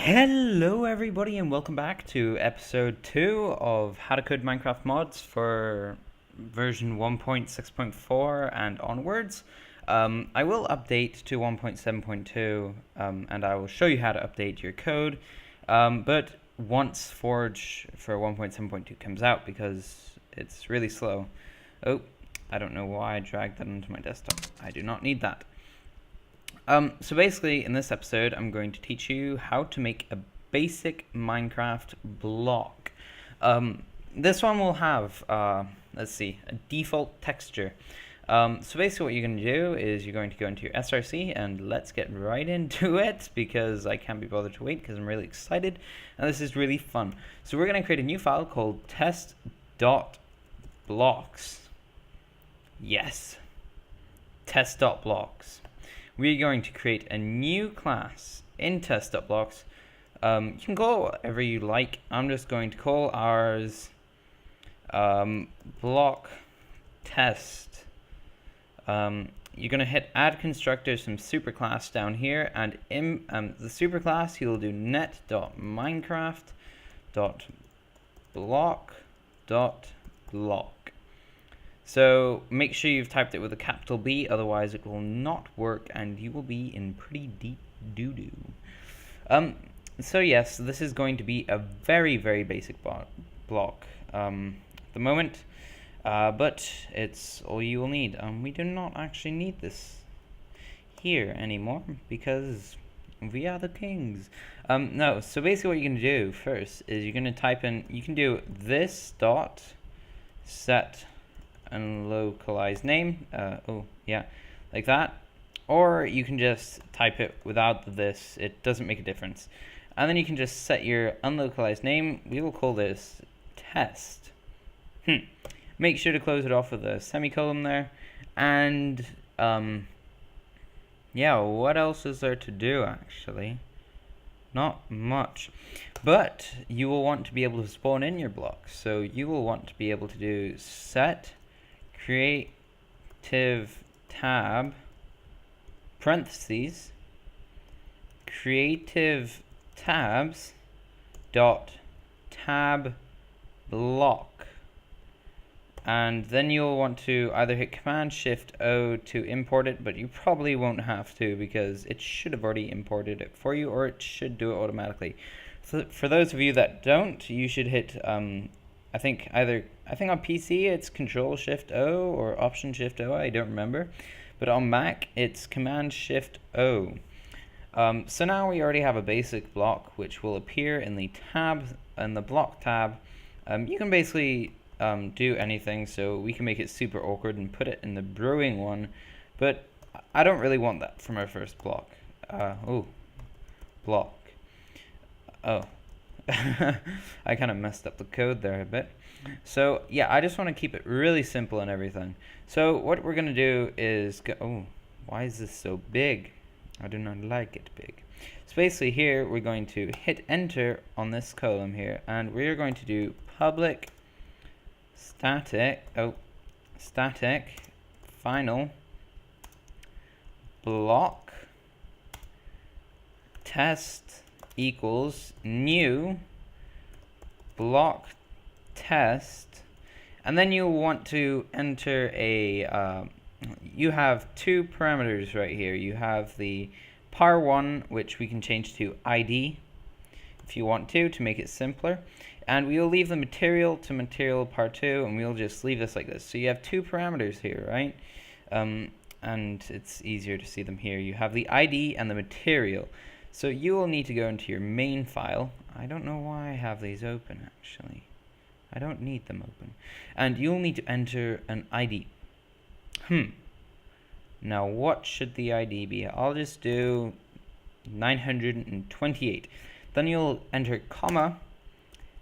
Hello everybody and welcome back to episode 2 of How to Code Minecraft Mods for version 1.6.4 and onwards. I will update to 1.7.2 and I will show you how to update your code, but once Forge for 1.7.2 comes out, because it's really slow. Oh, I don't know why I dragged that onto my desktop. I do not need that. So basically, in this episode, I'm going to teach you how to make a basic Minecraft block. This one will have, let's see, a default texture. So basically what you're going to do is you're going to go into your SRC, and let's get right into it, because I can't be bothered to wait, because I'm really excited, and this is really fun. So we're going to create a new file called test.blocks. Yes, test.blocks. We're going to create a new class in test.blocks. You can call it whatever you like. I'm just going to call ours block test. You're going to hit add constructor some superclass down here, and in the superclass you'll do net.minecraft.block. So make sure you've typed it with a capital B, otherwise it will not work and you will be in pretty deep doo-doo. So yes, this is going to be a very, very basic block at the moment, but it's all you will need. We do not actually need this here anymore because we are the kings. No, so basically what you're going to do first is you're going to type in, you can do this dot set and localize name, like that, or you can just type it without this. It doesn't make a difference. And then you can just set your unlocalized name. We will call this test. Make sure to close it off with a semicolon there. And yeah, what else is there to do actually? Not much, but you will want to be able to spawn in your blocks. So you will want to be able to do set creative tab parentheses creative tabs dot tab block, and then you'll want to either hit Command Shift O to import it, but you probably won't have to because it should have already imported it for you, or it should do it automatically. So for those of you that don't, you should hit I think on PC it's Control Shift O or Option Shift O, I don't remember, but on Mac it's Command Shift O. So now we already have a basic block which will appear in the block tab. You can basically do anything, so we can make it super awkward and put it in the brewing one, but I don't really want that from our first block. Block. Oh. I kind of messed up the code there a bit. So yeah, I just want to keep it really simple and everything. So what we're going to do is why is this so big? I do not like it big. So basically here we're going to hit enter on this column here, and we're going to do public static final block test equals new block test, and then you'll want to enter you have two parameters right here. You have the par1, which we can change to ID if you want to make it simpler, and we'll leave the material to material par2, and we'll just leave this like this. So you have two parameters here, right? And it's easier to see them here. You have the ID and the material. So you will need to go into your main file. I don't know why I have these open actually. I don't need them open. And you'll need to enter an ID. Now what should the ID be? I'll just do 928. Then you'll enter comma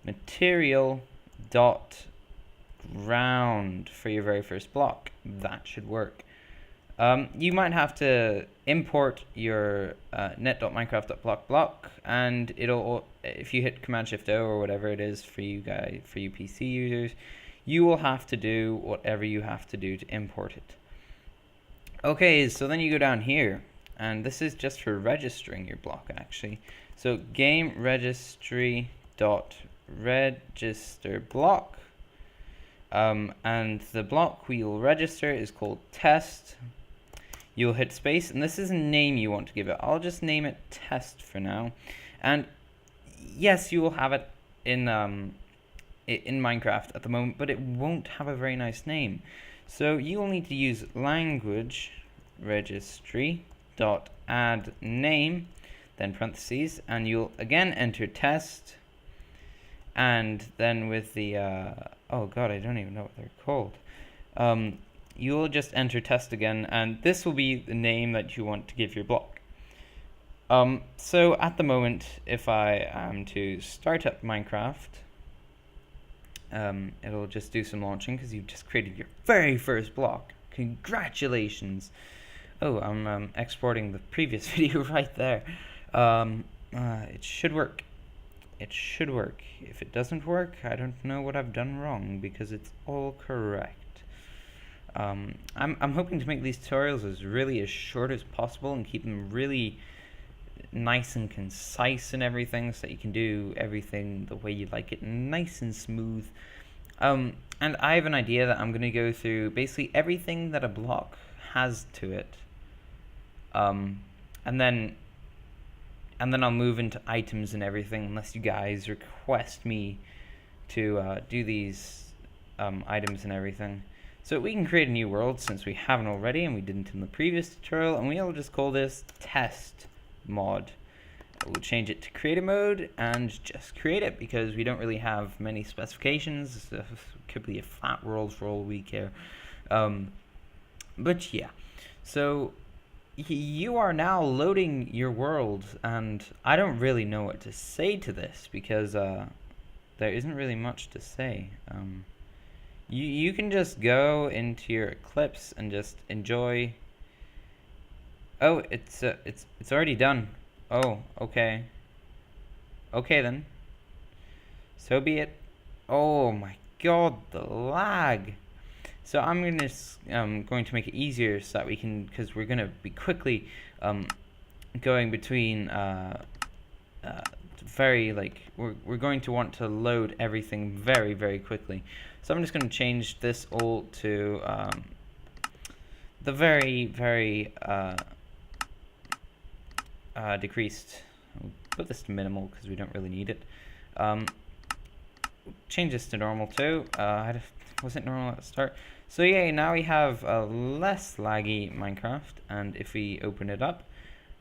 material dot ground for your very first block. That should work. You might have to import your net.minecraft.block, and it'll, if you hit Command Shift O or whatever it is for you PC users, you will have to do whatever you have to do to import it. Okay, so then you go down here, and this is just for registering your block actually. So game registry dot register block, and the block we will register is called test. You'll hit space, and this is a name you want to give it. I'll just name it test for now. And yes, you will have it in Minecraft at the moment, but it won't have a very nice name. So you will need to use language registry dot add name, then parentheses, and you'll again enter test, and then with the oh god, I don't even know what they're called. You'll just enter test again, and this will be the name that you want to give your block. So at the moment, if I am to start up Minecraft, it'll just do some launching because you've just created your very first block. Congratulations! Oh, I'm exporting the previous video right there. It should work. It should work. If it doesn't work, I don't know what I've done wrong because it's all correct. I'm hoping to make these tutorials as short as possible and keep them really nice and concise and everything, so that you can do everything the way you like it, nice and smooth. And I have an idea that I'm going to go through basically everything that a block has to it, and then I'll move into items and everything, unless you guys request me to do these items and everything. So we can create a new world since we haven't already, and we didn't in the previous tutorial, and we'll just call this test mod. We'll change it to creator mode and just create it because we don't really have many specifications. It could be a flat world for all we care. But yeah, so you are now loading your world, and I don't really know what to say to this because there isn't really much to say. You can just go into your Eclipse and just enjoy. Oh, it's already done. Oh, okay. Okay then. So be it. Oh my god, the lag. So I'm going to make it easier so that we can, because we're gonna be quickly going between we're going to want to load everything very, very quickly. So I'm just going to change this all to the very, very decreased. I'll put this to minimal because we don't really need it. Change this to normal too. Was it normal at the start? So yeah, now we have a less laggy Minecraft, and if we open it up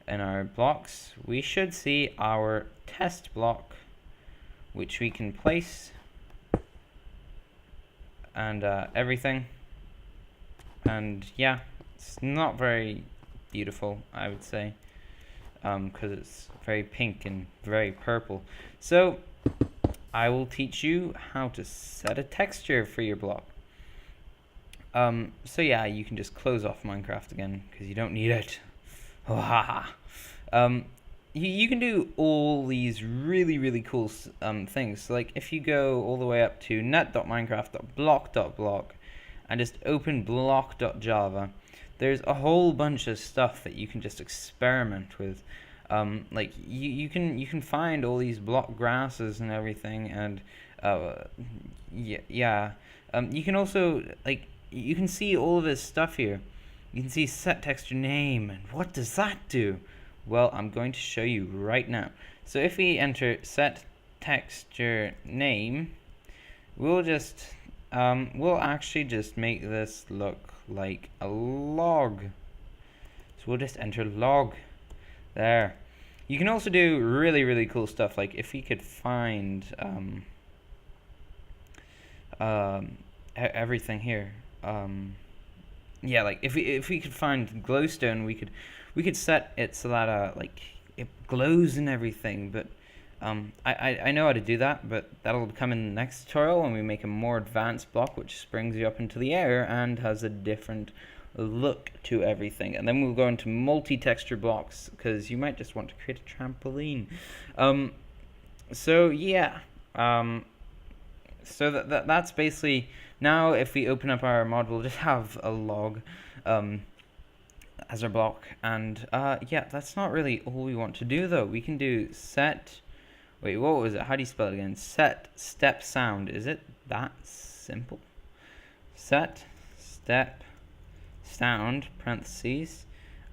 in our blocks, we should see our test block, which we can place and everything. And yeah, it's not very beautiful, I would say, because it's very pink and very purple. So I will teach you how to set a texture for your block. So yeah, you can just close off Minecraft again because you don't need it. Oh, haha. You can do all these really, really cool things. So like if you go all the way up to net.minecraft.block.block and just open block.java, there's a whole bunch of stuff that you can just experiment with. Like you can find all these block grasses and everything, and yeah. You can also, like, you can see all of this stuff here. You can see set texture name, and what does that do? Well, I'm going to show you right now. So if we enter set texture name, we'll actually just make this look like a log. So we'll just enter log there. You can also do really, really cool stuff, like if we could find everything here. Yeah, like if we could find glowstone, we could set it so that like it glows and everything. But I know how to do that, but that'll come in the next tutorial when we make a more advanced block which springs you up into the air and has a different look to everything. And then we'll go into multi-texture blocks because you might just want to create a trampoline. So yeah, so that's basically. Now if we open up our mod, we'll just have a log. as our block. And yeah, that's not really all we want to do though. We can do set, wait, what was it? How do you spell it again? Set step sound. Is it that simple? Set step sound, parentheses,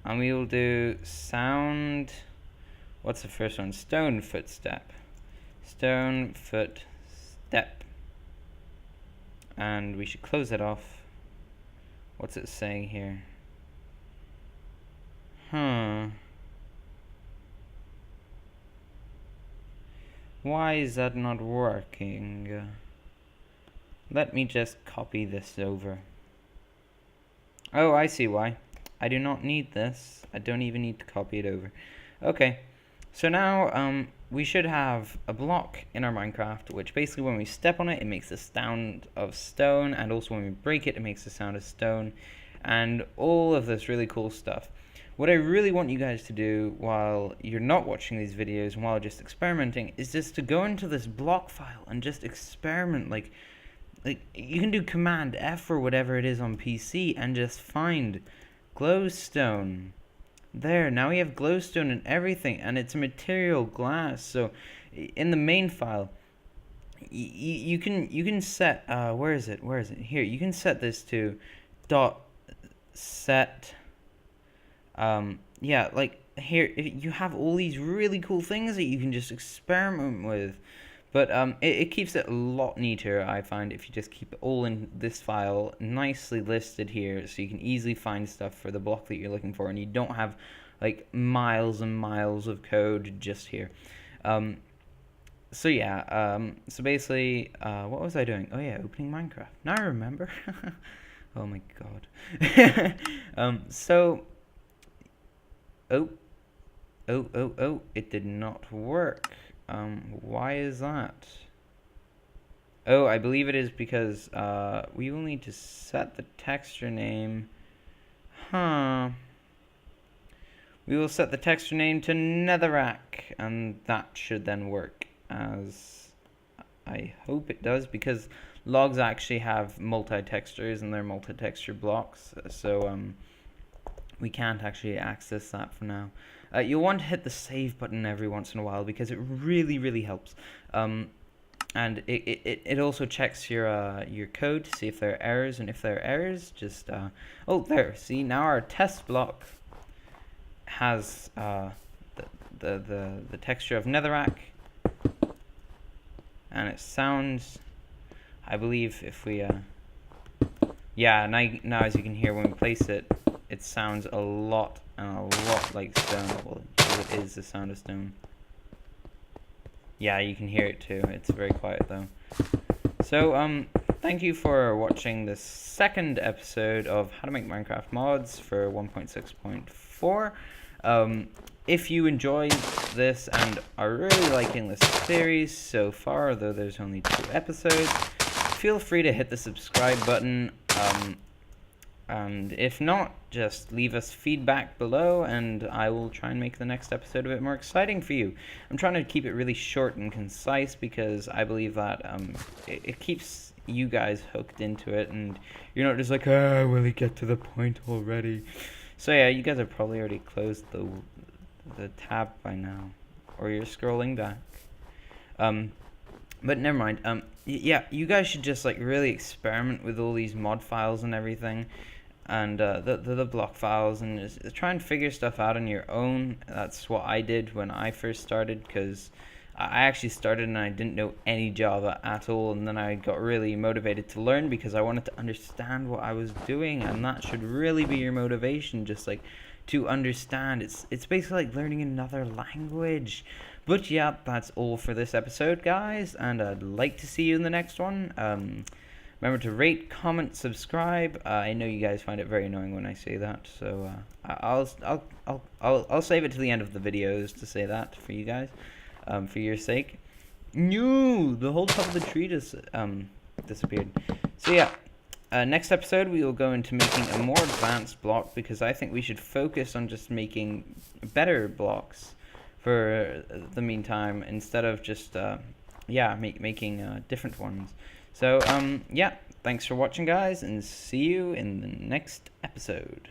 and we will do sound, what's the first one? Stone footstep. Stone footstep. And we should close it off. What's it saying here? Why is that not working? Let me just copy this over. Oh, I see why. I do not need this. I don't even need to copy it over. Okay, so now we should have a block in our Minecraft, which basically when we step on it, it makes the sound of stone, and also when we break it, it makes the sound of stone, and all of this really cool stuff. What I really want you guys to do while you're not watching these videos and while just experimenting is just to go into this block file and just experiment. Like you can do Command F or whatever it is on PC and just find glowstone. There, now we have glowstone and everything, and it's a material glass. So in the main file, you can set where is it here, you can set this to dot set yeah, like here you have all these really cool things that you can just experiment with. But it keeps it a lot neater, I find, if you just keep it all in this file nicely listed here, so you can easily find stuff for the block that you're looking for, and you don't have like miles and miles of code just here. So yeah, so basically, what was I doing? Oh yeah, opening Minecraft. Now I remember. Oh my god. So, oh, it did not work. Why is that? Oh, I believe it is because we will need to set the texture name. We will set the texture name to Netherrack, and that should then work, as I hope it does, because logs actually have multi-textures and they're multi-texture blocks, so we can't actually access that for now. You'll want to hit the save button every once in a while because it really helps. And it also checks your code to see if there are errors, and if there are errors, just oh, there. See, now our test block has the texture of Netherrack, and it sounds, I believe, if we yeah, now as you can hear when we place it, it sounds a lot like stone. Well, it is the sound of stone. Yeah, you can hear it too. It's very quiet though. So thank you for watching this second episode of How to Make Minecraft Mods for 1.6.4. If you enjoyed this and are really liking this series so far, though there's only 2 episodes, feel free to hit the subscribe button. And if not, just leave us feedback below, and I will try and make the next episode a bit more exciting for you. I'm trying to keep it really short and concise because I believe that it keeps you guys hooked into it, and you're not just like, ah, will he get to the point already? So yeah, you guys have probably already closed the tab by now, or you're scrolling back. But never mind. Yeah, you guys should just like really experiment with all these mod files and everything, and the block files, and just try and figure stuff out on your own. That's what I did when I first started, because I actually started and I didn't know any Java at all, and then I got really motivated to learn because I wanted to understand what I was doing, and that should really be your motivation, just like to understand. It's basically like learning another language. But yeah, that's all for this episode, guys, and I'd like to see you in the next one. Remember to rate, comment, subscribe. I know you guys find it very annoying when I say that, so I'll save it to the end of the videos to say that for you guys, for your sake. No, the whole top of the tree just disappeared. So yeah, next episode we will go into making a more advanced block, because I think we should focus on just making better blocks for the meantime, instead of just yeah, making different ones. So yeah, thanks for watching, guys, and see you in the next episode.